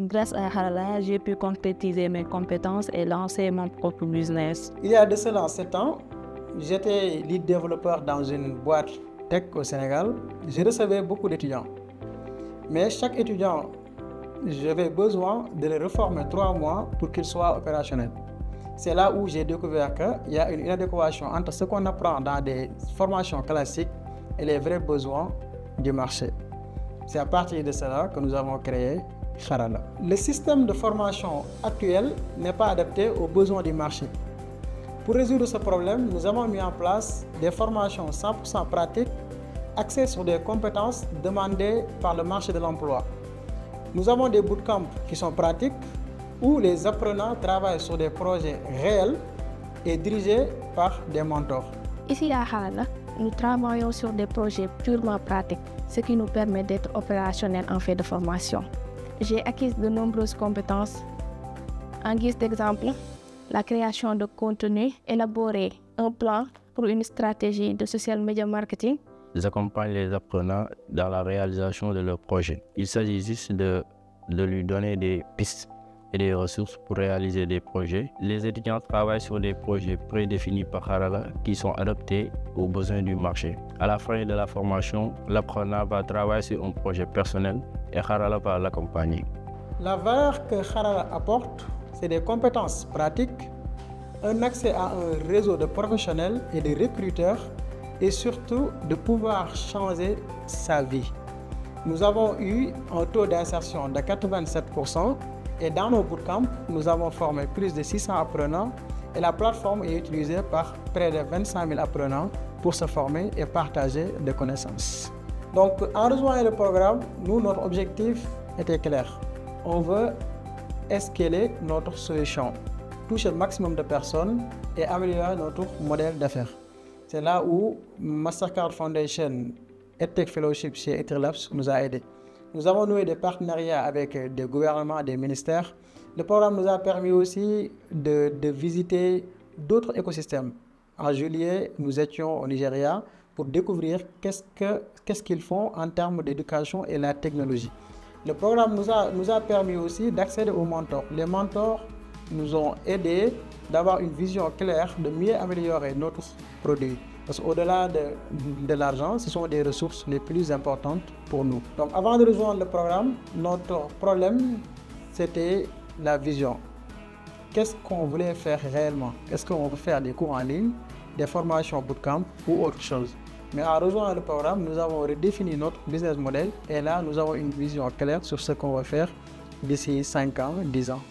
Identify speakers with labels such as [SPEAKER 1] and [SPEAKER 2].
[SPEAKER 1] Grâce à Harala, j'ai pu concrétiser mes compétences et lancer mon propre business.
[SPEAKER 2] Il y a de cela 7 ans, j'étais lead développeur dans une boîte tech au Sénégal. Je recevais beaucoup d'étudiants. Mais chaque étudiant, j'avais besoin de le reformer 3 mois pour qu'il soit opérationnel. C'est là où j'ai découvert qu'il y a une inadéquation entre ce qu'on apprend dans des formations classiques et les vrais besoins du marché. C'est à partir de cela que nous avons créé Harala. Le système de formation actuel n'est pas adapté aux besoins du marché. Pour résoudre ce problème, nous avons mis en place des formations 100% pratiques axées sur des compétences demandées par le marché de l'emploi. Nous avons des bootcamps qui sont pratiques où les apprenants travaillent sur des projets réels et dirigés par des mentors.
[SPEAKER 1] Ici à Harala, nous travaillons sur des projets purement pratiques, ce qui nous permet d'être opérationnels en fait de formation. J'ai acquis de nombreuses compétences. En guise d'exemple, la création de contenu, élaborer un plan pour une stratégie de social media marketing.
[SPEAKER 3] J'accompagne les apprenants dans la réalisation de leurs projets. Il s'agit juste de lui donner des pistes et des ressources pour réaliser des projets. Les étudiants travaillent sur des projets prédéfinis par Harala qui sont adaptés aux besoins du marché. À la fin de la formation, l'apprenant va travailler sur un projet personnel et Harala va l'accompagner.
[SPEAKER 2] La valeur que Harala apporte, c'est des compétences pratiques, un accès à un réseau de professionnels et de recruteurs et surtout de pouvoir changer sa vie. Nous avons eu un taux d'insertion de 87% et dans nos bootcamps, nous avons formé plus de 600 apprenants et la plateforme est utilisée par près de 25 000 apprenants pour se former et partager des connaissances. Donc, en rejoignant le programme, notre objectif était clair. On veut escaler notre solution, toucher le maximum de personnes et améliorer notre modèle d'affaires. C'est là où Mastercard Foundation EdTech Fellowship chez Etherealabs nous a aidés. Nous avons noué des partenariats avec des gouvernements, des ministères. Le programme nous a permis aussi de visiter d'autres écosystèmes. En juillet, nous étions au Nigeria pour découvrir qu'est-ce qu'ils font en termes d'éducation et la technologie. Le programme nous a permis aussi d'accéder aux mentors. Les mentors nous ont aidés d'avoir une vision claire, de mieux améliorer notre produit. Parce qu'au-delà de l'argent, ce sont des ressources les plus importantes pour nous. Donc avant de rejoindre le programme, notre problème, c'était la vision. Qu'est-ce qu'on voulait faire réellement? Est-ce qu'on veut faire des cours en ligne, des formations bootcamp ou autre chose? Mais en rejoignant le programme, nous avons redéfini notre business model et là, nous avons une vision claire sur ce qu'on va faire d'ici 5 ans, 10 ans.